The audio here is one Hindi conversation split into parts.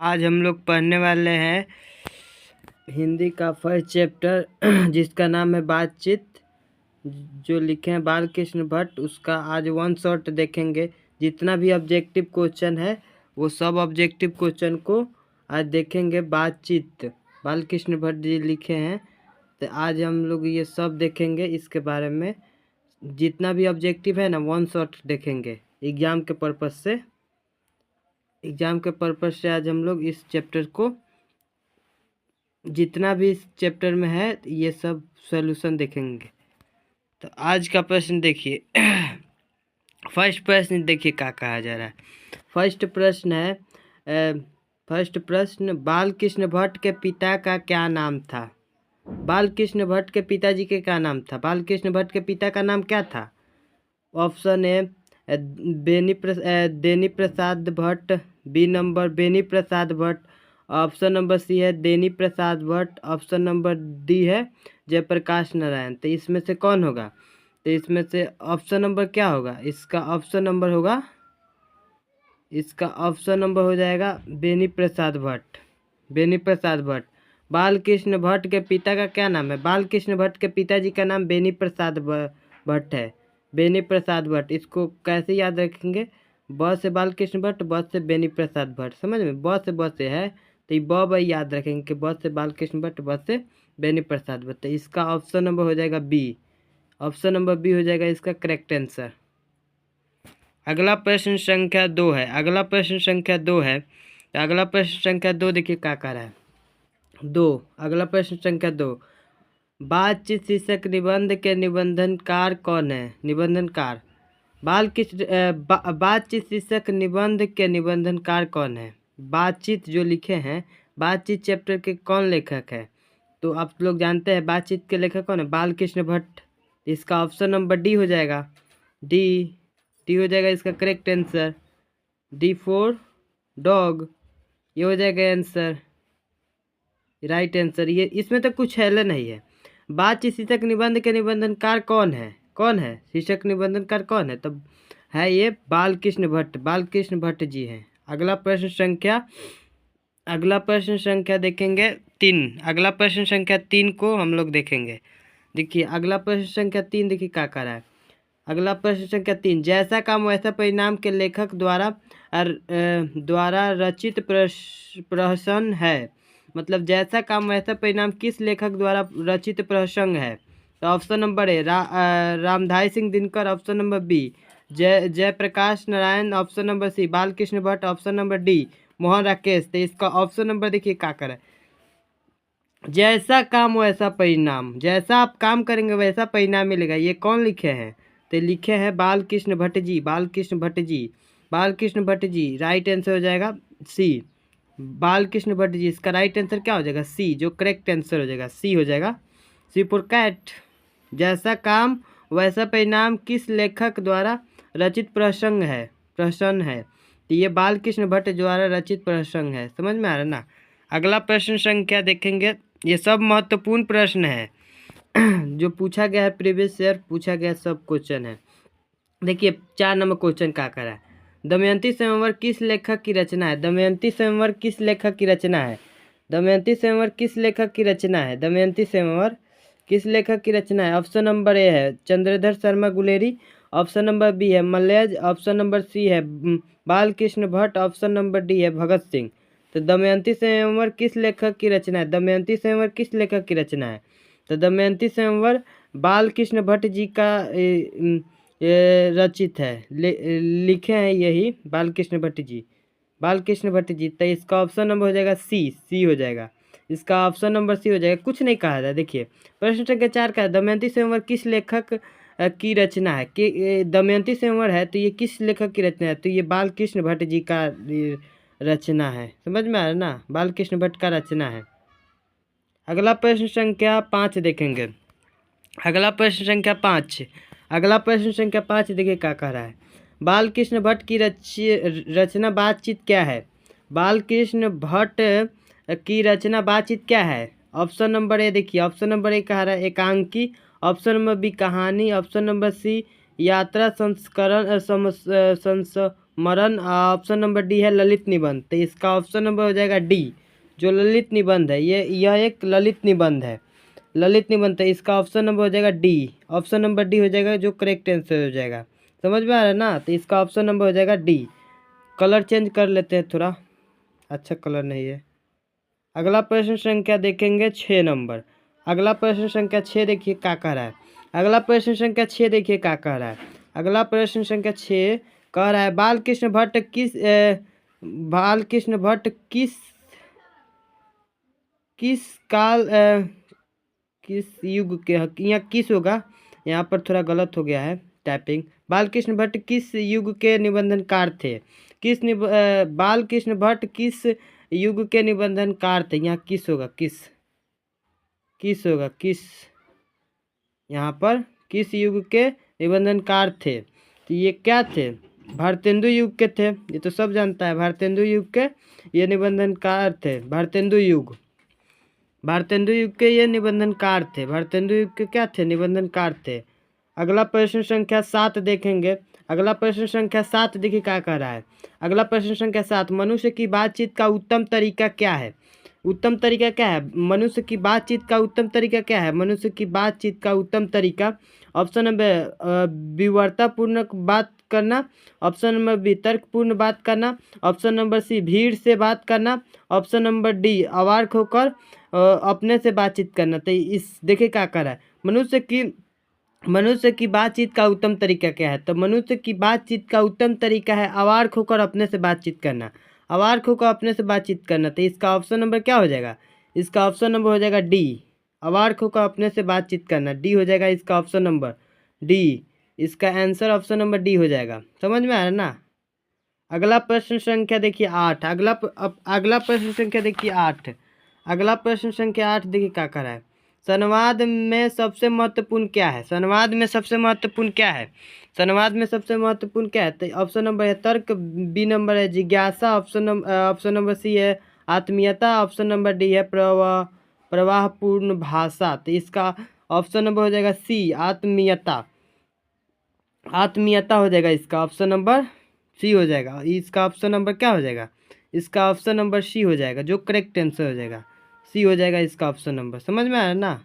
आज हम लोग पढ़ने वाले हैं हिंदी का फर्स्ट चैप्टर जिसका नाम है बातचीत, जो लिखे हैं बालकृष्ण भट्ट। उसका आज वन शॉट देखेंगे। जितना भी ऑब्जेक्टिव क्वेश्चन है वो सब ऑब्जेक्टिव क्वेश्चन को आज देखेंगे। बातचीत बालकृष्ण भट्ट जी लिखे हैं, तो आज हम लोग ये सब देखेंगे। इसके बारे में जितना भी ऑब्जेक्टिव है ना, वन शॉट देखेंगे एग्ज़ाम के पर्पज़ से। आज हम लोग इस चैप्टर को, जितना भी इस चैप्टर में है, ये सब सॉल्यूशन देखेंगे। तो आज का प्रश्न देखिए। फर्स्ट प्रश्न देखिए क्या कहा जा रहा है। फर्स्ट प्रश्न, बालकृष्ण भट्ट के पिता का क्या नाम था? बालकृष्ण भट्ट के पिताजी के क्या नाम था? बालकृष्ण भट्ट के पिता का नाम क्या था? ऑप्शन ए देनी Prasad Bhatt, B number Beni Prasad Bhatt, option number C है देनी Prasad Bhatt, option number D है जयप्रकाश नारायण। तो इसमें से कौन होगा? तो इसमें से ऑप्शन नंबर क्या होगा? इसका ऑप्शन नंबर हो जाएगा बेनी प्रसाद भट्ट। बालकृष्ण भट्ट के पिता का क्या नाम है? बालकृष्ण भट्ट के पिताजी का नाम बेनी प्रसाद भट्ट है। बेनी प्रसाद भट्ट, इसको कैसे याद रखेंगे? ब से बालकृष्ण भट्ट, ब से बेनी प्रसाद भट्ट। समझ में? ब से है तो ये ब याद रखेंगे कि ब से बालकृष्ण भट्ट, ब से बेनी प्रसाद भट्ट। इसका ऑप्शन नंबर हो जाएगा बी। ऑप्शन नंबर बी हो जाएगा इसका करेक्ट आंसर। अगला प्रश्न संख्या 2 है। तो अगला प्रश्न संख्या 2 देखिए क्या कह रहा है। अगला प्रश्न संख्या 2, बातचीत शीर्षक निबंध के निबंधनकार कौन है? निबंधनकार बातचीत शीर्षक निबंध के निबंधनकार कौन है? बातचीत जो लिखे हैं, बातचीत चैप्टर के कौन लेखक है? तो आप लोग जानते हैं बातचीत के लेखक कौन है? बालकृष्ण भट्ट। इसका ऑप्शन नंबर डी हो जाएगा। डी हो जाएगा इसका correct answer. D for dog, ये हो जाएगा आंसर, राइट आंसर। ये इसमें तो कुछ हेला नहीं है। बातचीत शीर्षक निबंध के निबंधनकार कौन है? शीर्षक निबंधनकार कौन है? तब है ये बालकृष्ण भट्ट जी हैं। अगला प्रश्न संख्या देखेंगे 3। अगला प्रश्न संख्या 3 को हम लोग देखेंगे। देखिए अगला प्रश्न संख्या 3 देखिए क्या कर रहा है। अगला प्रश्न संख्या 3, जैसा काम वैसा परिणाम के लेखक द्वारा रचित प्रहसन है। मतलब जैसा काम वैसा परिणाम किस लेखक द्वारा रचित प्रसंग है? तो option number A Ramdhari Singh Dinkar, option number B Jayaprakash Narayan, option number C Balkrishna Bhatt, option number D Mohan Rakesh. तो इसका ऑप्शन नंबर देखिए क्या करें। जैसा काम वैसा परिणाम, जैसा आप काम करेंगे वैसा परिणाम मिलेगा। ये कौन लिखे हैं? तो लिखे हैं बालकृष्ण भट्ट जी। राइट आंसर हो जाएगा सी, बालकृष्ण भट्ट जी। इसका राइट आंसर क्या हो जाएगा? सी, जो करेक्ट आंसर हो जाएगा सी हो जाएगा। सी फॉर कैट। जैसा काम वैसा परिणाम किस लेखक द्वारा रचित प्रसंग है? तो ये बालकृष्ण भट्ट द्वारा रचित प्रसंग है। समझ में आ रहा है ना? अगला प्रश्न संख्या देखेंगे। ये सब महत्वपूर्ण प्रश्न है जो पूछा गया है, प्रीवियस ईयर पूछा गया सब क्वेश्चन है। देखिए 4 नंबर क्वेश्चन क्या कर रहा है। दमयंती स्वयंवर किस लेखक की रचना है? दमयंती स्वयंवर किस लेखक की रचना है? ऑप्शन नंबर ए है Chandradhar Sharma Guleri, option number B है मलयज, ऑप्शन नंबर सी है Balkrishna Bhatt, option number D है भगत सिंह। तो दमयंती स्वयंवर किस लेखक की रचना है? तो दमयंती स्वयंवर बालकृष्ण भट्ट जी का रचित है, लिखे हैं यही बालकृष्ण भट्ट जी। तो इसका ऑप्शन नंबर हो जाएगा सी हो जाएगा। इसका ऑप्शन नंबर सी हो जाएगा। कुछ नहीं कहा था। देखिए प्रश्न संख्या 4 का दमयंती स्वयंवर किस लेखक की रचना है? कि दमयंती स्वयंवर है तो ये किस लेखक की रचना है? तो ये बालकृष्ण भट्ट जी का रचना है। समझ में आ रहा है ना? बालकृष्ण भट्ट का रचना है। अगला प्रश्न संख्या 5 देखेंगे। अगला प्रश्न संख्या 5 देखिए क्या कह रहा है। बालकृष्ण भट्ट की रचना बातचीत क्या है? बालकृष्ण भट्ट की रचना बातचीत क्या है? ऑप्शन नंबर ए देखिए, ऑप्शन नंबर ए कह रहा है एकांकी, ऑप्शन नंबर बी कहानी, ऑप्शन नंबर सी यात्रा संस्मरण मरण, ऑप्शन नंबर डी है ललित निबंध। तो इसका ऑप्शन नंबर हो जाएगा डी, जो ललित निबंध है, यह एक ललित निबंध है, ललित निबंध। तो इसका ऑप्शन नंबर हो जाएगा डी, ऑप्शन नंबर डी हो जाएगा, जो करेक्ट आंसर हो जाएगा। समझ में आ रहा है ना? तो इसका ऑप्शन नंबर हो जाएगा डी। कलर चेंज कर लेते हैं, थोड़ा अच्छा कलर नहीं है। अगला प्रश्न संख्या देखेंगे 6 नंबर। अगला प्रश्न संख्या 6 देखिए क्या कह रहा है। अगला प्रश्न संख्या 6 देखिए क्या कह रहा है। अगला प्रश्न संख्या 6 कह रहा है बालकृष्ण भट्ट किस काल किस युग के, यहाँ किस होगा, यहाँ पर थोड़ा गलत हो गया है टाइपिंग। बालकृष्ण भट्ट किस युग के निबंधनकार थे? बालकृष्ण भट्ट किस युग के निबंधनकार थे? यहाँ किस होगा, किस होगा, किस, यहाँ पर किस युग के निबंधनकार थे? तो ये क्या थे? भारतेंदु युग के थे, ये तो सब जानता है। भारतेंदु युग के ये निबंधनकार थे। भारतेंदु युग के ये निबंधनकार थे। भारतेंदु युग के क्या थे? निबंधनकार थे। अगला प्रश्न संख्या 7 देखेंगे। अगला प्रश्न संख्या 7 देखिए क्या कह रहा है। अगला प्रश्न संख्या 7, मनुष्य की बातचीत का उत्तम तरीका क्या है? उत्तम तरीका क्या है? मनुष्य की बातचीत का उत्तम तरीका क्या है? मनुष्य की बातचीत का उत्तम तरीका, ऑप्शन नंबर विवरतापूर्ण बात करना, ऑप्शन नंबर बी तर्कपूर्ण बात करना, ऑप्शन नंबर सी भीड़ से बात करना, ऑप्शन नंबर डी अवाक होकर अपने से बातचीत करना। तो इस देखिए क्या कर रहा है, मनुष्य की बातचीत का उत्तम तरीका क्या है? तो मनुष्य की बातचीत का उत्तम तरीका है अवाक होकर अपने से बातचीत करना, अवाक होकर अपने से बातचीत करना। तो इसका ऑप्शन नंबर क्या हो जाएगा? इसका ऑप्शन नंबर हो जाएगा डी, अवाक होकर अपने से बातचीत करना। डी हो जाएगा इसका ऑप्शन नंबर डी। इसका आंसर ऑप्शन नंबर डी हो जाएगा। समझ में आ रहा है ना? अगला प्रश्न संख्या देखिए 8। अगला प्रश्न संख्या देखिए 8। अगला प्रश्न संख्या 8 देखिए क्या कर रहा है। संवाद में सबसे महत्वपूर्ण क्या है? संवाद में सबसे महत्वपूर्ण क्या है? संवाद में सबसे महत्वपूर्ण क्या है? तो ऑप्शन नंबर है तर्क, बी नंबर है जिज्ञासा, ऑप्शन नंबर सी है आत्मीयता, ऑप्शन नंबर डी है प्रवाहपूर्ण भाषा। तो इसका ऑप्शन नंबर हो जाएगा सी, आत्मीयता। आत्मीयता हो जाएगा इसका ऑप्शन नंबर सी हो जाएगा। इसका ऑप्शन नंबर क्या हो जाएगा? इसका ऑप्शन नंबर सी हो जाएगा, जो करेक्ट आंसर हो जाएगा। सी हो जाएगा इसका ऑप्शन नंबर। समझ में आया ना?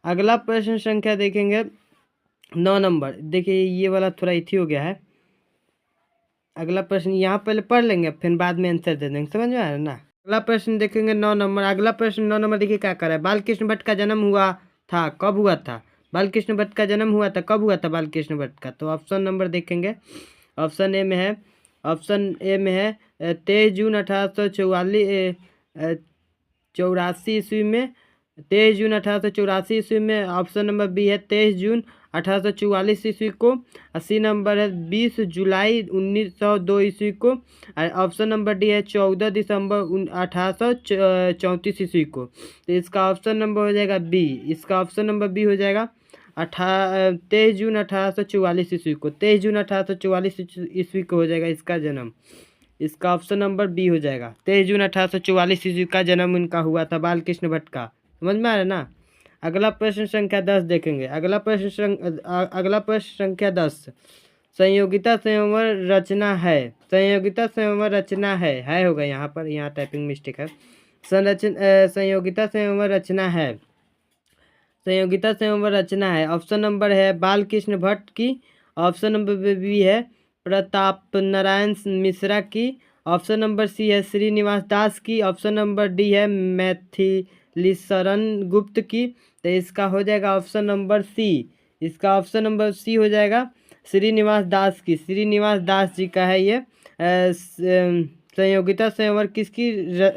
अगला प्रश्न संख्या देखेंगे 9 नंबर। देखिए ये वाला थोड़ा इथी हो गया है। अगला प्रश्न यहाँ पहले पढ़ लेंगे, फिर बाद में आंसर दे देंगे। समझ में आया ना? अगला प्रश्न देखेंगे 9 नंबर। अगला प्रश्न 9 नंबर देखिए क्या कर रहा है। बालकृष्ण भट्ट का जन्म हुआ था, कब हुआ था? बालकृष्ण भट्ट का जन्म हुआ था, कब हुआ था बालकृष्ण भट्ट का? तो ऑप्शन नंबर देखेंगे। ऑप्शन ए में है 23 जून 1884 ईस्वी में, 23 जून 1884 ईस्वी में। ऑप्शन नंबर बी है 23 जून 1844 ईस्वी को। सी नंबर है 20 जुलाई 1902 ईस्वी को। ऑप्शन नंबर डी है 14 दिसंबर 1834 ईस्वी को। तो इसका ऑप्शन नंबर हो जाएगा बी। इसका ऑप्शन नंबर बी हो जाएगा 23 जून 1844 ईस्वी को। 23 जून 1844 ईस्वी को हो जाएगा इसका जन्म। इसका ऑप्शन नंबर बी हो जाएगा। 23 जून 1844 ईस्वी का जन्म इनका हुआ था, बालकृष्ण भट्ट का। समझ में आ रहा है ना? अगला प्रश्न संख्या 10 देखेंगे। अगला प्रश्न संख्या 10, संयोगिता संयमर रचना है। संयोगिता संयमर रचना है होगा यहाँ पर, यहाँ टाइपिंग मिस्टेक है। संयोगिता संयमर रचना है। संयोगिता संयमर रचना है। ऑप्शन नंबर है बालकृष्ण भट्ट की, ऑप्शन नंबर बी है प्रताप नारायण मिश्रा की, ऑप्शन नंबर सी है श्रीनिवास दास की, ऑप्शन नंबर डी है मैथिलीशरण गुप्त की। तो इसका हो जाएगा ऑप्शन नंबर सी। इसका ऑप्शन नंबर सी हो जाएगा श्रीनिवास दास की। श्रीनिवास दास जी का है ये। संयोगिता संयमर किसकी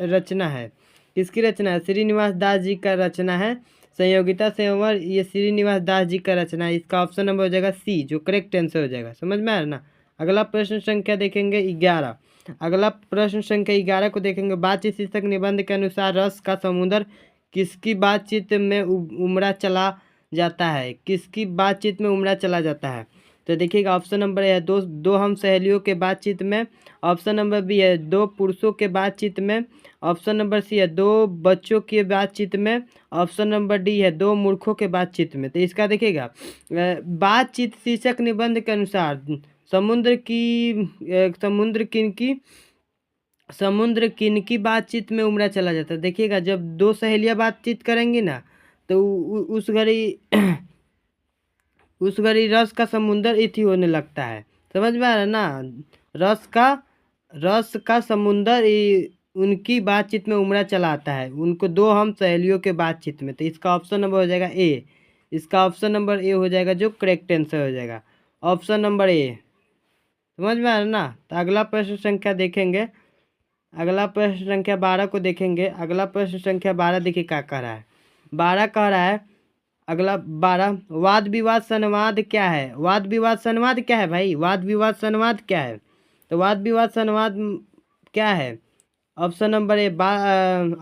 रचना है? किसकी रचना है? श्रीनिवास दास जी का रचना है संयोगिता संयमर, ये श्रीनिवास दास जी का रचना है। इसका ऑप्शन नंबर हो जाएगा सी, जो करेक्ट आंसर हो जाएगा। समझ में आ रहा ना? अगला प्रश्न संख्या देखेंगे 11। अगला प्रश्न संख्या 11 को देखेंगे। बातचीत शीर्षक निबंध के अनुसार रस का समुद्र किसकी बातचीत में उमड़ा चला जाता है? किसकी बातचीत में उमड़ा चला जाता है? तो देखिएगा ऑप्शन नंबर है दो हम सहेलियों के बातचीत में, ऑप्शन नंबर बी है 2 पुरुषों के बातचीत में, ऑप्शन नंबर सी है 2 बच्चों के बातचीत में, ऑप्शन नंबर डी है 2 मूर्खों के बातचीत में। तो इसका देखिएगा बातचीत शीर्षक निबंध के अनुसार समुद्र किनकी बातचीत में उमड़ा चला जाता है। देखिएगा, जब दो सहेलियां बातचीत करेंगी ना, तो उस घड़ी उस घड़ी रस का समुंदर इति होने लगता है। समझ में आ रहा है ना? रस का समुंदर उनकी बातचीत में उमड़ा चला आता है, उनको दो हम सहेलियों के बातचीत में। तो इसका ऑप्शन नंबर हो जाएगा ए। इसका ऑप्शन नंबर ए हो जाएगा, जो करेक्ट आंसर हो जाएगा ऑप्शन नंबर ए। समझ में आ रहा है ना? तो अगला प्रश्न संख्या देखेंगे, अगला प्रश्न संख्या 12 को देखेंगे। अगला प्रश्न संख्या 12 देखिए क्या कह रहा है। 12 कह रहा है, अगला 12, वाद विवाद संवाद क्या है? वाद विवाद संवाद क्या है भाई? वाद विवाद संवाद क्या है? तो वाद विवाद संवाद क्या है? ऑप्शन नंबर ए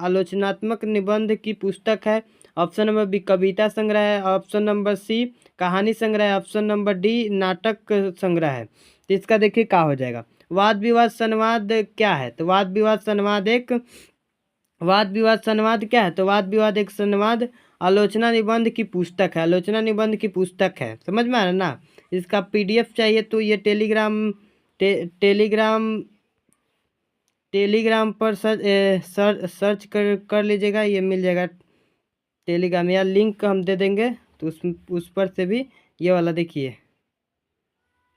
आलोचनात्मक निबंध की पुस्तक है। ऑप्शन नंबर बी कविता संग्रह है। ऑप्शन नंबर सी कहानी संग्रह है। ऑप्शन नंबर डी नाटक संग्रह है। तो इसका देखिए क्या हो जाएगा। वाद विवाद संवाद क्या है? तो वाद विवाद संवाद क्या है? तो वाद विवाद एक संवाद आलोचना निबंध की पुस्तक है। आलोचना निबंध की पुस्तक है। समझ में आ रहा है ना? इसका पीडीएफ चाहिए तो ये टेलीग्राम पर सर्च कर लीजिएगा, ये मिल जाएगा टेलीग्राम, या लिंक हम दे देंगे तो उस पर से भी ये वाला देखिए,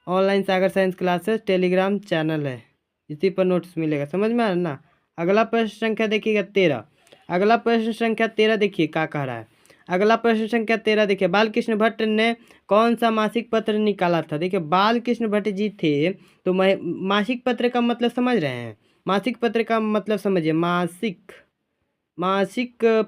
ऑनलाइन सागर साइंस क्लासेस टेलीग्राम चैनल है, इसी पर नोट्स मिलेगा। समझ में आ रहा है ना? अगला प्रश्न संख्या देखिएगा 13। अगला प्रश्न संख्या 13 देखिए क्या कह रहा है। अगला प्रश्न संख्या 13 देखिए, बालकृष्ण भट्ट ने कौन सा मासिक पत्र निकाला था? देखिए, बालकृष्ण भट्ट जी थे, तो मासिक पत्र का मतलब समझ रहे हैं? मासिक पत्र का मतलब समझिए, मासिक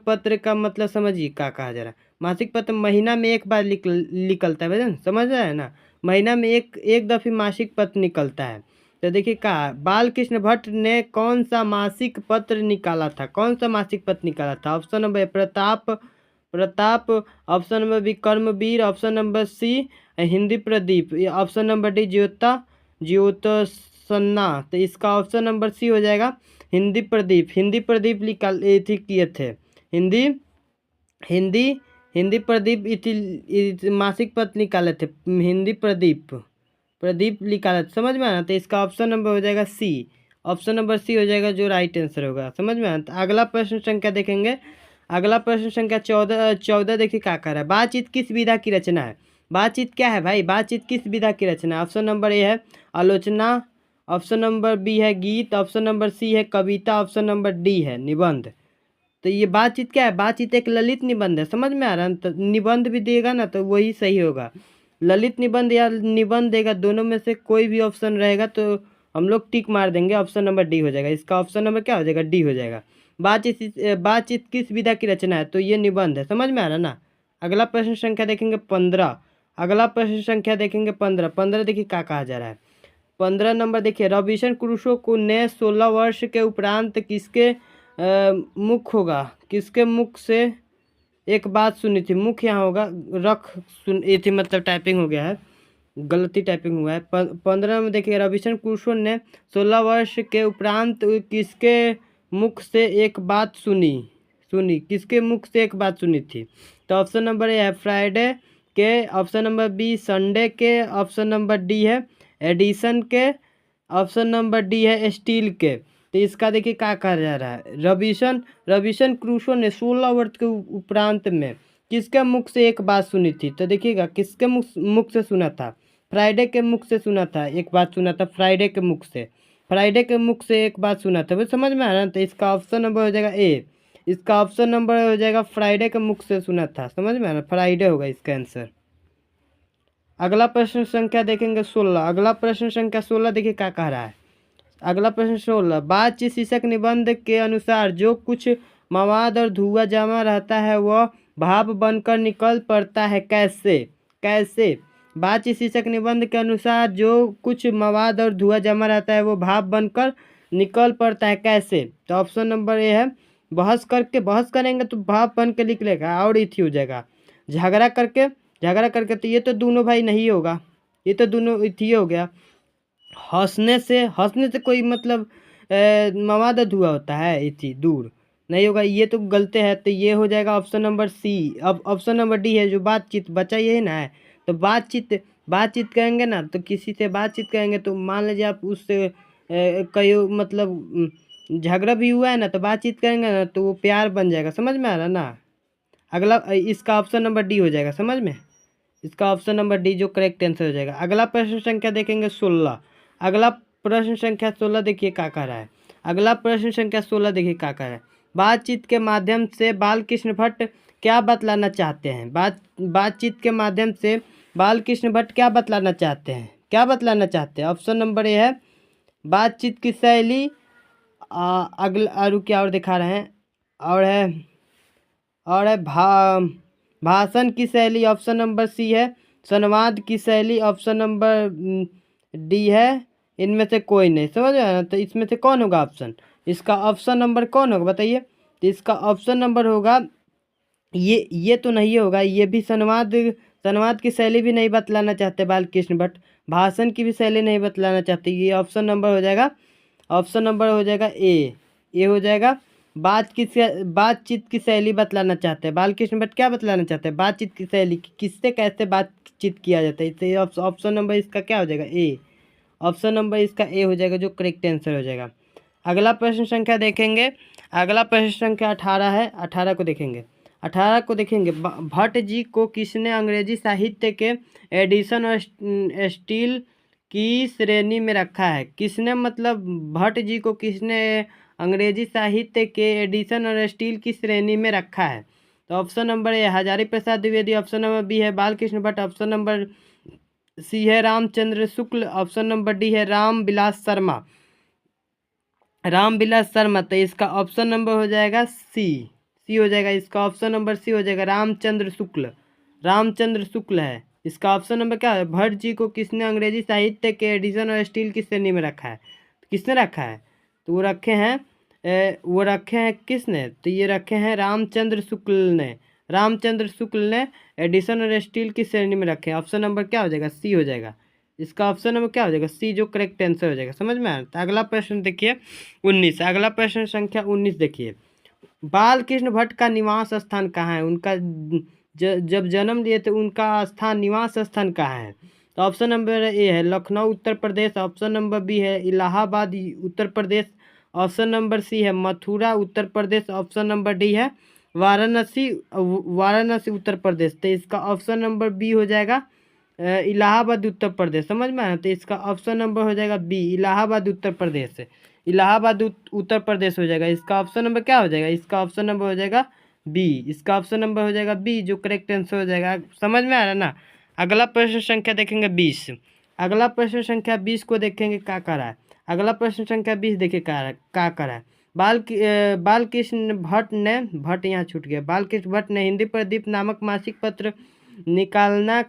पत्र का मतलब समझिए क्या कहा जा रहा है। मासिक पत्र महीना में एक बार निकलता है भजन, समझ रहे हैं ना? महीना में एक दफे मासिक पत्र निकलता है। तो देखिए कहा, बालकृष्ण भट्ट ने कौन सा मासिक पत्र निकाला था? कौन सा मासिक पत्र निकाला था? Option number Pratap, option number B Karmaveer, option number C Hindi Pradeep, option number D Jyotsna. तो इसका ऑप्शन नंबर सी हो जाएगा हिंदी प्रदीप। हिंदी प्रदीप किए थे। हिंदी प्रदीप मासिक पत्र निकाले थे। हिंदी प्रदीप निकाला, समझ में आना? तो इसका ऑप्शन नंबर हो जाएगा सी। ऑप्शन नंबर सी हो जाएगा, जो राइट आंसर होगा। समझ में आना? तो अगला प्रश्न संख्या देखेंगे। अगला प्रश्न संख्या 14 देखिए क्या कर रहा है। बातचीत किस विधा की रचना है? बातचीत क्या है भाई? बातचीत किस विधा की रचना है? ऑप्शन नंबर ए है आलोचना, ऑप्शन नंबर बी है गीत, ऑप्शन नंबर सी है कविता, ऑप्शन नंबर डी है निबंध। तो ये बातचीत क्या है? बातचीत एक ललित निबंध है। समझ में आ रहा है? तो निबंध भी देगा ना तो वही सही होगा। ललित निबंध या निबंध देगा, दोनों में से कोई भी ऑप्शन रहेगा तो हम लोग टिक मार देंगे, ऑप्शन नंबर डी हो जाएगा। इसका ऑप्शन नंबर क्या हो जाएगा? डी हो जाएगा। बातचीत किस विधा की रचना है? तो ये निबंध है। समझ में आ रहा ना? अगला प्रश्न संख्या देखेंगे 15। अगला प्रश्न संख्या देखेंगे 15 देखिए क्या कहा जा रहा है। 15 नंबर देखिए, रॉबिन्सन क्रूसो को ने 16 वर्ष के उपरांत किसके मुख से एक बात सुनी थी? मुख यहाँ होगा, ये थी मतलब टाइपिंग हो गया है, गलती टाइपिंग हुआ है। 15 में देखिए, रॉबिन्सन क्रूसो ने 16 वर्ष के उपरांत किसके मुख से एक बात सुनी? किसके मुख से एक बात सुनी थी? तो ऑप्शन नंबर ए है फ्राइडे के, ऑप्शन नंबर बी संडे के, ऑप्शन नंबर डी है एडिसन के, ऑप्शन नंबर डी है स्टील के। तो इसका देखिए क्या कहा जा रहा है। रॉबिन्सन क्रूसो ने 16 वर्ष के उपरांत में किसके मुख से एक बात सुनी थी? तो देखिएगा, किसके मुख से सुना था? फ्राइडे के मुख से सुना था, एक बात सुना था फ्राइडे के मुख से एक बात सुना था। वो समझ में आ रहा है? तो इसका ऑप्शन नंबर हो जाएगा ए। इसका ऑप्शन नंबर हो जाएगा फ्राइडे के मुख से सुना था। समझ में आ रहा है? फ्राइडे होगा इसका आंसर। अगला प्रश्न संख्या देखेंगे 16। अगला प्रश्न संख्या 16 देखिए क्या कह रहा है। अगला प्रश्न 16, बातचीत शीर्षक निबंध के अनुसार जो कुछ मवाद और धुआं जमा रहता है वह भाप बनकर निकल पड़ता है, कैसे? बातचीत शीर्षक निबंध के अनुसार जो कुछ मवाद और धुआं जमा रहता है वो भाप बनकर निकल पड़ता है, कैसे? तो ऑप्शन नंबर ए है बहस करेंगे तो भाप बन के निकलेगा, और इथी हो जाएगा झगड़ा करके तो ये तो दोनों भाई नहीं होगा, ये तो दोनों इथी हो गया। हंसने से कोई मतलब मवाद धुआं होता है, इथी दूर नहीं होगा, ये तो गलत है। तो ये हो जाएगा ऑप्शन नंबर सी। अब ऑप्शन नंबर डी है जो बातचीत बचा, ये ना है। तो बातचीत करेंगे ना, तो किसी से बातचीत करेंगे तो मान लीजिए आप उससे कहीं मतलब झगड़ा भी हुआ है ना, तो बातचीत करेंगे ना तो वो प्यार बन जाएगा। समझ में आ रहा ना। अगला इसका ऑप्शन नंबर डी हो जाएगा। समझ में, इसका ऑप्शन नंबर डी जो करेक्ट आंसर हो जाएगा। अगला प्रश्न संख्या देखेंगे 16। अगला प्रश्न संख्या 16 देखिए क्या कह रहा है। अगला प्रश्न संख्या 16 देखिए क्या कह रहा है। बातचीत के माध्यम से बालकृष्ण भट्ट क्या बतलाना चाहते हैं। बातचीत के माध्यम से बालकृष्ण भट्ट क्या बतलाना चाहते हैं, क्या बतलाना चाहते हैं। ऑप्शन नंबर ए है बातचीत की शैली। अगला और क्या और दिखा रहे हैं, और है भाषण की शैली। ऑप्शन नंबर सी है संवाद की शैली। ऑप्शन नंबर डी है इनमें से कोई नहीं। समझ रहे हैं ना, तो इसमें से कौन होगा ऑप्शन, इसका ऑप्शन नंबर कौन होगा बताइए। तो इसका ऑप्शन नंबर होगा ये तो नहीं होगा, ये भी संवाद की शैली भी नहीं बतलाना चाहते बालकृष्ण भट्ट, भाषण की भी शैली नहीं बतलाना चाहते। ये ऑप्शन नंबर हो जाएगा, ऑप्शन नंबर हो जाएगा ए हो जाएगा। बातचीत की शैली बतलाना चाहते हैं बालकृष्ण भट्ट, क्या बतलाना चाहते हैं बातचीत की शैली, किससे कैसे बातचीत किया जाता है। इससे ऑप्शन नंबर इसका क्या हो जाएगा ए, ऑप्शन नंबर इसका ए हो जाएगा जो करेक्ट आंसर हो जाएगा। अगला प्रश्न संख्या देखेंगे, अगला प्रश्न संख्या 18 है। 18 को देखेंगे, 18 को देखेंगे। भट्ट जी को किसने अंग्रेजी साहित्य के एडिशन और स्टील की श्रेणी में रखा है। किसने मतलब भट्ट जी को किसने अंग्रेजी साहित्य के एडिशन और स्टील की श्रेणी में रखा है। तो option number A Hazari Prasad Dwivedi. Option number B है Balkrishna Bhatt. Option number C है Ramchandra Shukla. Option number D है रामविलास शर्मा। रामविलास शर्मा, तो इसका ऑप्शन नंबर हो जाएगा सी हो जाएगा। इसका ऑप्शन नंबर सी हो जाएगा रामचंद्र शुक्ल। रामचंद्र शुक्ल है इसका ऑप्शन नंबर। क्या है भट्ट जी को किसने अंग्रेजी साहित्य के एडिशन और स्टील की श्रेणी में रखा है, किसने रखा है। तो वो रखे हैं किसने, तो ये रखे हैं रामचंद्र शुक्ल ने। रामचंद्र शुक्ल ने एडिशन और स्टील की श्रेणी में रखे हैं। ऑप्शन नंबर क्या हो जाएगा सी हो जाएगा। इसका ऑप्शन नंबर क्या हो जाएगा सी जो करेक्ट आंसर हो जाएगा। समझ में आया। तो अगला प्रश्न देखिए 19। अगला प्रश्न संख्या 19 देखिए। बालकृष्ण भट्ट का निवास स्थान कहाँ है, उनका जब जन्म लिए थे उनका स्थान निवास स्थान कहाँ है। तो ऑप्शन नंबर ए है Lucknow Uttar Pradesh. Option number B है Allahabad Uttar Pradesh. Option number C है Mathura Uttar Pradesh. Option number D है वाराणसी उत्तर प्रदेश। तो इसका ऑप्शन नंबर बी हो जाएगा इलाहाबाद उत्तर प्रदेश। समझ में आया। तो इसका ऑप्शन नंबर हो जाएगा बी इलाहाबाद उत्तर प्रदेश। इलाहाबाद उत्तर प्रदेश हो जाएगा। इसका ऑप्शन नंबर क्या हो जाएगा, इसका ऑप्शन नंबर हो जाएगा बी। इसका ऑप्शन नंबर हो जाएगा बी जो करेक्ट आंसर हो जाएगा। समझ में आ रहा है ना। अगला प्रश्न संख्या देखेंगे 20। अगला प्रश्न संख्या 20 को देखेंगे क्या कर रहा है। अगला प्रश्न संख्या 20 देखिए क्या कर रहा है। बालकृष्ण भट्ट ने, भट्ट यहाँ छूट गया, बालकृष्ण भट्ट ने हिंदी प्रदीप नामक मासिक पत्र निकालना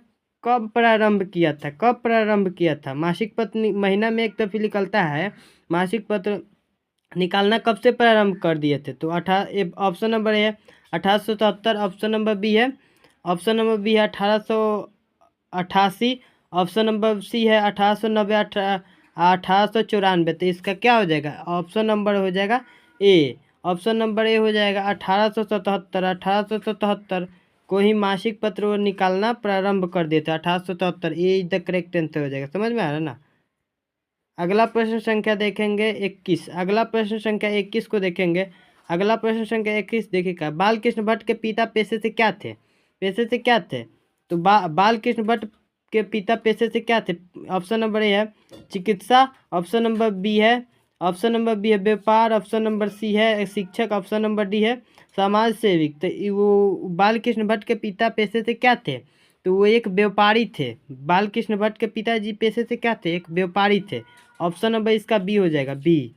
कब प्रारंभ किया था। कब प्रारंभ किया था। मासिक पत्र महीना में एक दफे निकलता है। मासिक पत्र निकालना कब से प्रारंभ कर दिए थे। तो ऑप्शन नंबर है 1877। ऑप्शन नंबर बी है 1888। ऑप्शन नंबर सी है 1890 1894। तो इसका क्या हो जाएगा ऑप्शन नंबर हो जाएगा ए। ऑप्शन नंबर ए हो जाएगा 1877। 1877 को ही मासिक पत्र निकालना प्रारंभ कर दिए थे। 1877 ए इज द करेक्ट आंसर हो जाएगा। समझ में आ रहा ना। अगला प्रश्न संख्या देखेंगे 21। अगला प्रश्न संख्या 21 को देखेंगे। अगला प्रश्न संख्या 21 देखिएगा। बालकृष्ण भट्ट के पिता पेशे से क्या थे, पेशे से क्या थे। तो बालकृष्ण भट्ट के पिता पेशे से क्या थे। ऑप्शन नंबर ए है चिकित्सा। ऑप्शन नंबर बी है व्यापार। ऑप्शन नंबर सी है शिक्षक। ऑप्शन नंबर डी है समाज सेविक। तो वो बालकृष्ण भट्ट के पिता पेशे से क्या थे, तो वो एक व्यापारी थे। बालकृष्ण भट्ट के पिताजी पेशे से क्या थे, एक व्यापारी थे। ऑप्शन नंबर इसका बी हो जाएगा, बी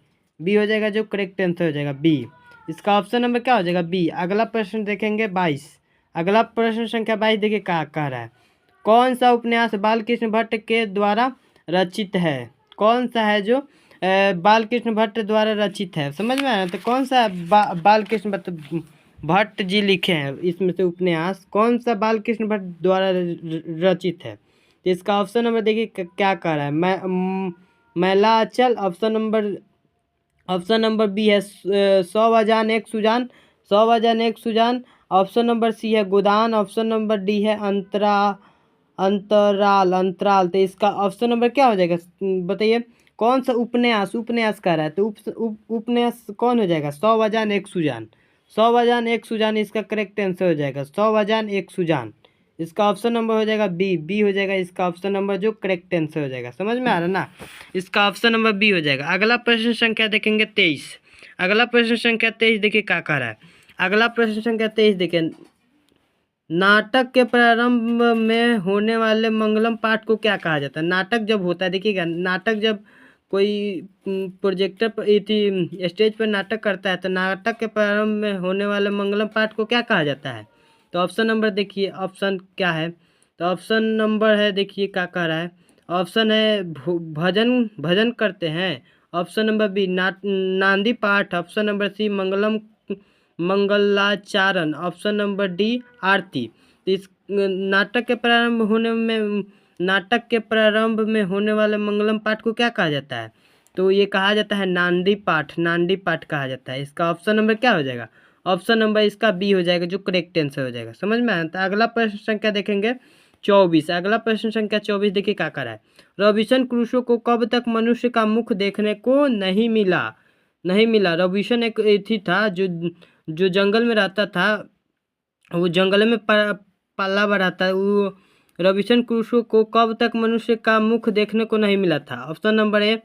हो जाएगा जो करेक्ट आंसर हो जाएगा बी। इसका ऑप्शन नंबर क्या हो जाएगा बी। अगला प्रश्न देखेंगे 22। अगला प्रश्न संख्या 22 देखिए क्या कह रहा है। कौन सा उपन्यास बालकृष्ण भट्ट के द्वारा रचित है। कौन सा है जो बालकृष्ण भट्ट द्वारा रचित है। समझ में आया। तो कौन सा बालकृष्ण भट्ट जी लिखे हैं इसमें से उपन्यास, कौन सा बालकृष्ण भट्ट द्वारा रचित है। तो इसका ऑप्शन नंबर देखिए क्या कह रहा है मैलाचल। ऑप्शन नंबर बी है 100 अजान एक सुजान। 100 अजान एक सुजान। ऑप्शन नंबर सी है गोदान। ऑप्शन नंबर डी है अंतराल अंतराल, तो इसका ऑप्शन नंबर क्या हो जाएगा? बताइए कौन सा उपन्यास उपन्यास कह रहा है, तो उपन्यास कौन हो जाएगा? 100 वजान 1 सुजान, 100 वजान 1 सुजान इसका करेक्ट आंसर हो जाएगा, 100 वजान 1 सुजान। इसका ऑप्शन नंबर हो जाएगा बी हो जाएगा इसका ऑप्शन नंबर जो करेक्ट आंसर हो जाएगा। समझ में आ रहा ना? इसका ऑप्शन नंबर बी हो जाएगा। अगला प्रश्न संख्या देखेंगे 23। अगला प्रश्न संख्या 23 देखिए क्या कह रहा है। अगला प्रश्न संख्या 23 देखिए, नाटक के प्रारंभ में होने वाले मंगलम पाठ को क्या कहा जाता है? नाटक जब होता है, देखिएगा, नाटक जब कोई प्रोजेक्टर पर स्टेज पर नाटक करता है तो नाटक के प्रारंभ में होने वाले मंगलम पाठ को क्या कहा जाता है? तो ऑप्शन नंबर देखिए, ऑप्शन क्या है? तो ऑप्शन नंबर है, देखिए क्या कह रहा है। ऑप्शन है भजन भजन करते हैं। ऑप्शन नंबर बी नांदी पाठ। ऑप्शन नंबर सी मंगलाचारण। ऑप्शन नंबर डी आरती। तो इस नाटक के प्रारंभ में होने वाले मंगलम पाठ को क्या कहा जाता है? तो ये कहा जाता है नांदी पाठ, नांदी पाठ कहा जाता है। इसका ऑप्शन नंबर क्या हो जाएगा? ऑप्शन नंबर इसका बी हो जाएगा जो करेक्ट आंसर हो जाएगा। समझ में आया? तो अगला प्रश्न संख्या देखेंगे 24। अगला प्रश्न संख्या 24 देखिए क्या करा है। रॉबिन्सन क्रूसो को कब तक मनुष्य का मुख देखने को नहीं मिला? नहीं मिला। रॉबिन्सन एक एथी था जो जंगल में रहता था, वो जंगल में पाला बड़ा था। वो रॉबिन्सन क्रूसो को कब तक मनुष्य का मुख देखने को नहीं मिला था? ऑप्शन नंबर ए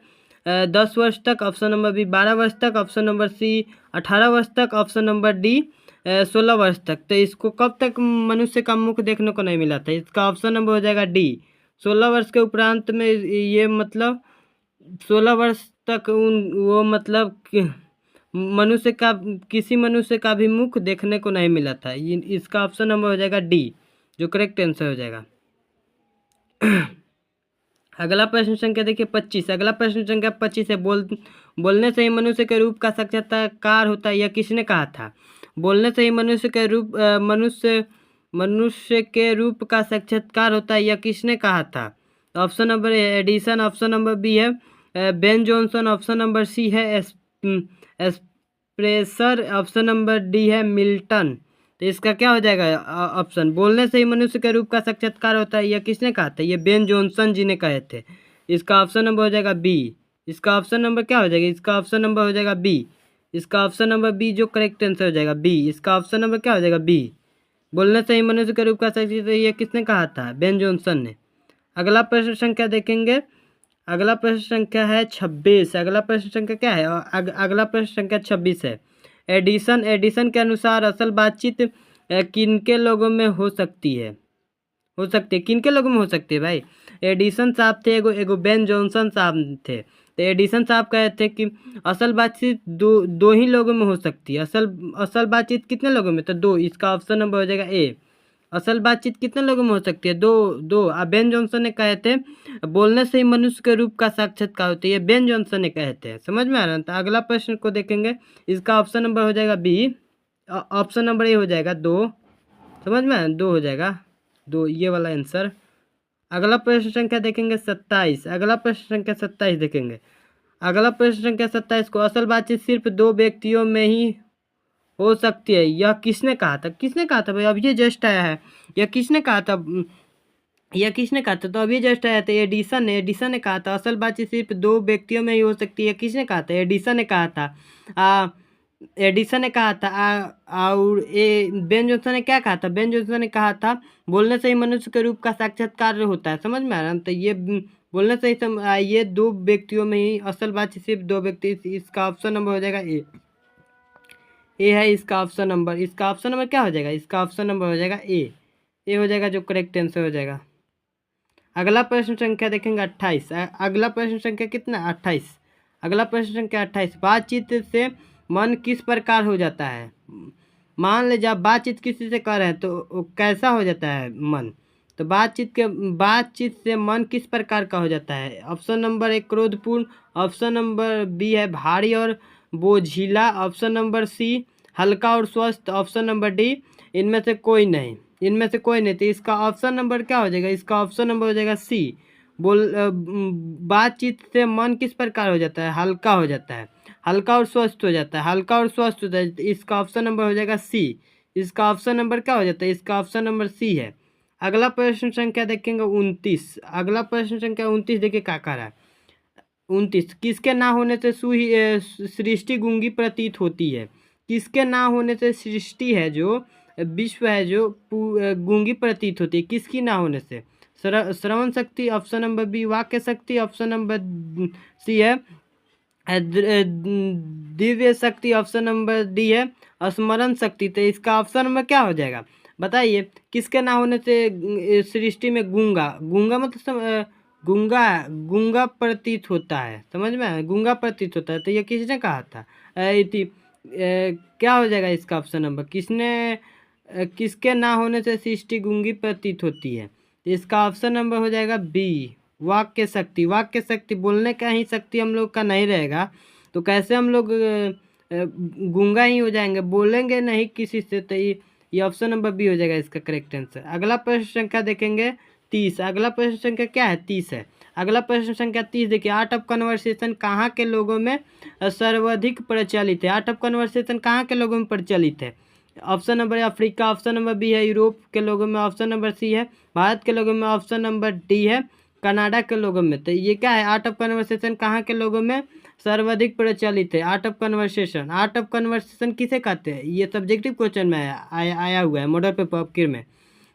10 वर्ष तक। ऑप्शन नंबर बी 12 वर्ष तक। ऑप्शन नंबर सी 18 वर्ष तक। ऑप्शन नंबर डी 16 वर्ष तक। तो इसको कब तक मनुष्य का मुख देखने को नहीं मिला था? इसका ऑप्शन नंबर हो जाएगा डी 16 वर्ष के उपरांत में। ये मतलब 16 वर्ष तक वो मतलब मनुष्य का किसी मनुष्य का भी मुख देखने को नहीं मिला था। इसका ऑप्शन नंबर हो जाएगा डी जो करेक्ट आंसर हो जाएगा। अगला प्रश्न संख्या देखिए 25। अगला प्रश्न संख्या 25 है, बोलने से ही मनुष्य के रूप का साक्षात्कार होता है, यह किसने कहा था? बोलने से ही मनुष्य के रूप मनुष्य के रूप का साक्षात्कार होता है, यह किसने कहा था? Option number A Addison. Option number B है Ben Jonson. Option number C है एस्प्रेसर। ऑप्शन नंबर डी है मिल्टन। तो इसका क्या हो जाएगा ऑप्शन? बोलने से ही मनुष्य के रूप का साक्षात्कार होता है, यह किसने कहा था? ये बेन जॉनसन जी ने कहे थे। इसका ऑप्शन नंबर हो जाएगा बी। इसका ऑप्शन नंबर क्या हो जाएगा? इसका ऑप्शन नंबर हो जाएगा बी। इसका ऑप्शन नंबर बी जो करेक्ट आंसर हो जाएगा बी। इसका ऑप्शन नंबर क्या हो जाएगा बी। बोलने से ही मनुष्य के रूप का साक्षात्कार यह किसने कहा था? बेन जॉनसन ने। अगला प्रश्न संख्या देखेंगे। अगला प्रश्न संख्या है 26। अगला प्रश्न संख्या क्या है? अगला प्रश्न संख्या 26 है। एडिसन के अनुसार असल बातचीत किनके लोगों में हो सकती है? किनके लोगों में हो सकती है भाई? एडिसन साहब थे, एगो बेन जॉनसन साहब थे। तो एडिसन साहब कहे थे कि असल बातचीत दो ही लोगों में हो सकती है। असल बातचीत कितने लोगों में? तो दो। इसका ऑप्शन नंबर हो जाएगा ए। असल बातचीत कितने लोगों में हो सकती है? दो। बेन जॉनसन ने कहे थे बोलने से ही मनुष्य के रूप का साक्षात्कार होता है, ये बेन जॉनसन ने कहे थे। समझ में आ रहा है? तो अगला प्रश्न को देखेंगे। इसका ऑप्शन नंबर हो जाएगा बी। ऑप्शन नंबर ए हो जाएगा 2। समझ में आया? 2 हो जाएगा, 2 ये वाला आंसर। अगला प्रश्न संख्या देखेंगे 27। अगला प्रश्न संख्या 27 देखेंगे। अगला प्रश्न संख्या 27 को असल बातचीत सिर्फ 2 व्यक्तियों में ही हो सकती है, यह किसने कहा था? किसने कहा था भाई? अब ये जस्ट आया है। यह किसने कहा था? यह किसने कहा था? तो अभी जस्ट आया था एडिसन ने कहा था असल बातचीत सिर्फ 2 व्यक्तियों में ही हो सकती है। किसने कहा था? एडिसन ने कहा था। एडिसन ने कहा था। और बेन जॉनसन ने क्या कहा था? बेन जॉनसन ने कहा था बोलने से ही मनुष्य के रूप का साक्षात्कार होता है। समझ में आ रहा है? तो ये बोलने से ही ये 2 व्यक्तियों में ही असल बातचीत सिर्फ 2 व्यक्ति। इसका ऑप्शन नंबर हो जाएगा ए है इसका ऑप्शन नंबर। इसका ऑप्शन नंबर क्या हो जाएगा? इसका ऑप्शन नंबर हो जाएगा ए हो जाएगा जो करेक्ट आंसर हो जाएगा। अगला प्रश्न संख्या देखेंगे 28। अगला प्रश्न संख्या कितना? 28। अगला प्रश्न संख्या 28। बातचीत से मन किस प्रकार हो जाता है? मान ले जब बातचीत किसी से कर रहे हैं तो कैसा हो जाता है मन? तो बातचीत से मन किस प्रकार का हो जाता है? ऑप्शन नंबर ए क्रोधपूर्ण। ऑप्शन नंबर बी है भारी और बोझिला। ऑप्शन नंबर सी हल्का और स्वस्थ। ऑप्शन नंबर डी इनमें से कोई नहीं। तो इसका ऑप्शन नंबर क्या हो जाएगा? इसका ऑप्शन नंबर हो जाएगा सी। बातचीत से मन किस प्रकार हो जाता है? हल्का हो जाता है, हल्का और स्वस्थ हो जाता है। इसका ऑप्शन नंबर हो जाएगा सी। इसका ऑप्शन नंबर क्या हो जाता है? इसका ऑप्शन नंबर सी है। अगला प्रश्न संख्या देखेंगे 29। अगला प्रश्न संख्या 29 देखिए क्या कह रहा है। 29, किसके ना होने से सृष्टि गूंगी प्रतीत होती है। किसके ना होने से सृष्टि है जो विश्व है जो गूंगी प्रतीत होती है, किसकी ना होने से। श्रवण शक्ति, ऑप्शन नंबर बी वाक्य शक्ति, ऑप्शन नंबर सी है दिव्य शक्ति, ऑप्शन नंबर डी है स्मरण शक्ति। तो इसका ऑप्शन नंबर क्या हो जाएगा बताइए। किसके ना होने से सृष्टि में गूंगा, गूंगा मतलब गूंगा, गूंगा प्रतीत होता है, समझ में आया, गूंगा प्रतीत होता है। तो ये किसने कहा था। क्या हो जाएगा इसका ऑप्शन नंबर, किसके ना होने से सृष्टि गूंगी प्रतीत होती है। तो इसका ऑप्शन नंबर हो जाएगा बी वाक्य शक्ति। वाक्य शक्ति बोलने का ही शक्ति हम लोग का नहीं रहेगा तो कैसे हम लोग गूंगा ही हो जाएंगे, बोलेंगे नहीं किसी से। तो ये ऑप्शन नंबर बी हो जाएगा इसका करेक्ट आंसर। अगला प्रश्न संख्या देखेंगे 30। अगला प्रश्न संख्या क्या है 30 है। अगला प्रश्न संख्या 30 देखिए, आर्ट ऑफ कन्वर्सेशन कहाँ के लोगों में सर्वाधिक प्रचलित है। आर्ट ऑफ कन्वर्सेशन कहाँ के लोगों में प्रचलित है। Option number Africa, option number B है यूरोप के लोगों में, ऑप्शन नंबर सी है भारत के लोगों में, ऑप्शन नंबर डी है कनाडा के लोगों में। तो ये क्या है, आर्ट ऑफ कन्वर्सेशन कहाँ के लोगों में सर्वाधिक प्रचलित है। Art of conversation, art of conversation किसे कहते हैं, ये सब्जेक्टिव क्वेश्चन में आया हुआ है मॉडल पेपर ऑफ में।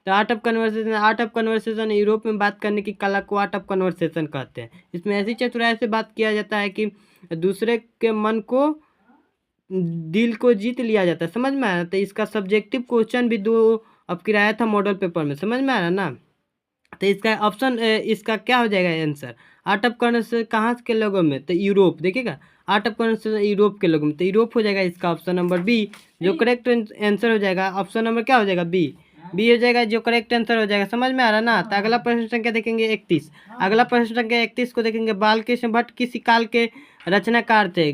तो art of conversation, art of conversation Europe में बात करने की कला को आर्ट ऑफ कन्वर्सेशन कहते हैं। इसमें ऐसी चतुराई से बात किया जाता है कि दूसरे के मन को, दिल को जीत लिया जाता है, समझ में आया। तो इसका सब्जेक्टिव क्वेश्चन भी 2 अब किराया था मॉडल पेपर में, समझ में आ रहा ना। तो इसका ऑप्शन इसका क्या हो जाएगा आंसर, आर्ट ऑफ कन्वर्सेशन कहाँ के लोगों में, तो यूरोप। देखिएगा आर्ट ऑफ कन्वर्सेशन यूरोप के लोगों में, तो यूरोप हो जाएगा इसका ऑप्शन नंबर बी जो करेक्ट आंसर हो जाएगा। ऑप्शन नंबर क्या हो जाएगा बी हो जाएगा जो करेक्ट आंसर हो जाएगा, समझ में आ रहा ना। तो अगला प्रश्न संख्या देखेंगे 31। अगला प्रश्न संख्या 31 को देखेंगे, बालकृष्ण भट्ट किस काल के रचनाकार थे।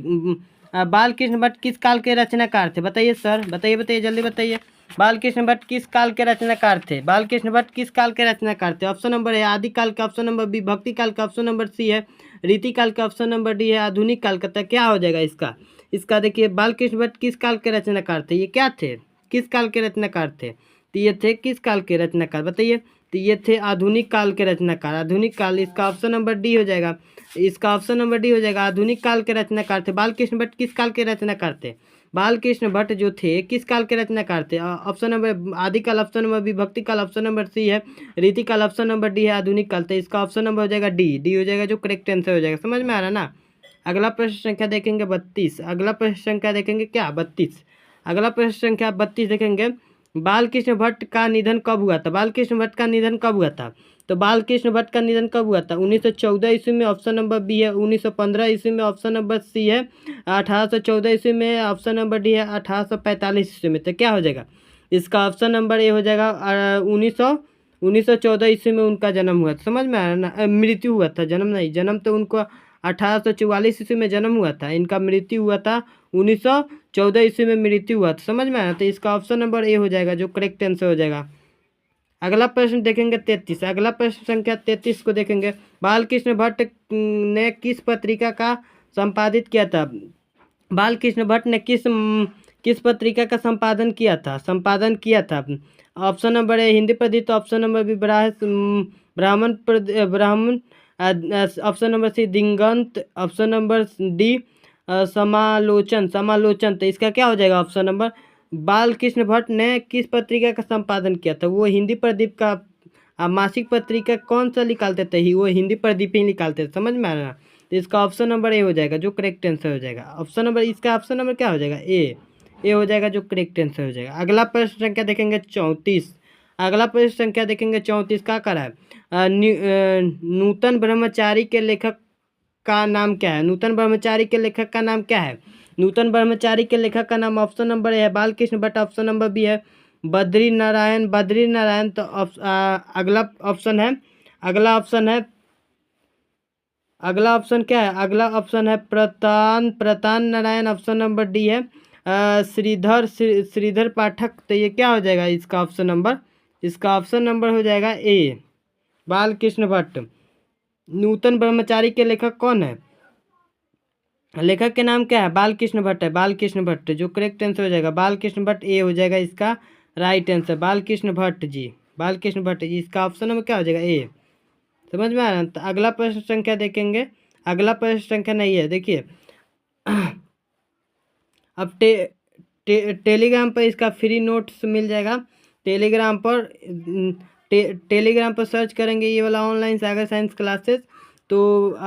बालकृष्ण भट्ट किस काल के रचनाकार थे बताइए सर, बताइए जल्दी बताइए। बालकृष्ण भट्ट किस काल के रचनाकार थे। बालकृष्ण भट्ट किस काल के रचनाकार थे। ऑप्शन नंबर है आदि काल का, ऑप्शन नंबर बी भक्ति काल का, ऑप्शन नंबर सी है रीति काल का, ऑप्शन नंबर डी है आधुनिक काल का। तो क्या हो जाएगा इसका देखिए, बालकृष्ण भट्ट किस काल के रचनाकार थे, ये क्या थे, किस काल के रचनाकार थे। तो ये थे किस काल के रचनाकार बताइए। तो ये थे आधुनिक काल के रचनाकार, आधुनिक काल। इसका ऑप्शन नंबर डी हो जाएगा, इसका ऑप्शन नंबर डी हो जाएगा आधुनिक काल के रचनाकार थे। बालकृष्ण भट्ट किस काल के रचनाकार थे। बालकृष्ण भट्ट जो थे किस काल के रचनाकार थे। ऑप्शन नंबर आदि काल, ऑप्शन नंबर बी भक्ति काल, ऑप्शन नंबर सी है रीति काल, ऑप्शन नंबर डी है आधुनिक काल। तो इसका ऑप्शन नंबर हो जाएगा डी हो जाएगा जो करेक्ट आंसर हो जाएगा, समझ में आ रहा ना। अगला प्रश्न संख्या देखेंगे 32। अगला प्रश्न संख्या देखेंगे क्या 32। अगला प्रश्न संख्या 32 देखेंगे, बालकृष्ण भट्ट का निधन कब हुआ था। बालकृष्ण भट्ट का निधन कब हुआ था। तो बालकृष्ण भट्ट का निधन कब हुआ था 1914 ईस्वी में, ऑप्शन नंबर बी है 1915 ईस्वी में, ऑप्शन नंबर सी है 1814 ईस्वी में, ऑप्शन नंबर डी है 1845 ईस्वी में। तो क्या हो जाएगा इसका ऑप्शन नंबर ए हो जाएगा 1914 ईस्वी में उनका जन्म हुआ था, समझ में आया ना। मृत्यु हुआ था, जन्म नहीं, जन्म तो उनको 1844 ईस्वी में जन्म हुआ था, इनका मृत्यु हुआ था 1914 ईस्वी में मृत्यु हुआ था, समझ में आया। तो इसका ऑप्शन नंबर ए हो जाएगा जो करेक्ट आंसर हो जाएगा। अगला प्रश्न देखेंगे 33। अगला प्रश्न संख्या 33 को देखेंगे, बालकृष्ण भट्ट ने किस पत्रिका का संपादित किया था। बालकृष्ण भट्ट ने किस पत्रिका का संपादन किया था। Option number A Hindi Pradeep, option number B Brahman, option number C Digant, option number D Samalochan. तो इसका क्या हो जाएगा ऑप्शन नंबर, बालकृष्ण भट्ट ने किस पत्रिका का संपादन किया था। वो हिंदी प्रदीप का मासिक पत्रिका कौन सा निकालते थे, वो हिंदी प्रदीप ही निकालते थे, समझ में आ रहा। तो इसका ऑप्शन नंबर ए हो जाएगा जो करेक्ट आंसर हो जाएगा। ऑप्शन नंबर, इसका ऑप्शन नंबर क्या हो जाएगा ए हो जाएगा जो करेक्ट आंसर हो जाएगा। अगला प्रश्न संख्या देखेंगे 34। अगला प्रश्न संख्या देखेंगे 34 का करा है, नूतन ब्रह्मचारी के लेखक का नाम क्या है। नूतन ब्रह्मचारी के लेखक का नाम क्या है। नूतन ब्रह्मचारी के लेखक का नाम ऑप्शन नंबर ए है Balkrishna Bhatt, option number B है बद्री नारायण। तो अगला ऑप्शन क्या है, अगला ऑप्शन है प्रतान नारायण, ऑप्शन नंबर डी है श्रीधर पाठक। तो ये क्या हो जाएगा इसका ऑप्शन नंबर हो जाएगा ए बालकृष्ण भट्ट। नूतन ब्रह्मचारी के लेखक कौन है, लेखक के नाम क्या है, बालकृष्ण भट्ट है, बालकृष्ण भट्ट जो करेक्ट आंसर हो जाएगा। बालकृष्ण भट्ट ए हो जाएगा इसका राइट आंसर, बालकृष्ण भट्ट जी। बालकृष्ण भट्ट जी, इसका ऑप्शन नंबर क्या हो जाएगा ए। समझ में आ रहा है। तो अगला प्रश्न संख्या देखेंगे, अगला प्रश्न संख्या नहीं है, देखिए अब टेलीग्राम पर इसका फ्री नोट्स मिल जाएगा। टेलीग्राम पर टेलीग्राम पर सर्च करेंगे ये वाला ऑनलाइन सागर साइंस क्लासेस, तो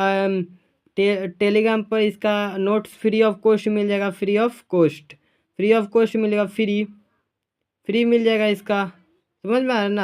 टेलीग्राम पर इसका नोट्स फ्री ऑफ कॉस्ट मिल जाएगा, फ्री ऑफ कॉस्ट मिलेगा, फ्री मिल जाएगा इसका। समझ में आ रहा है ना।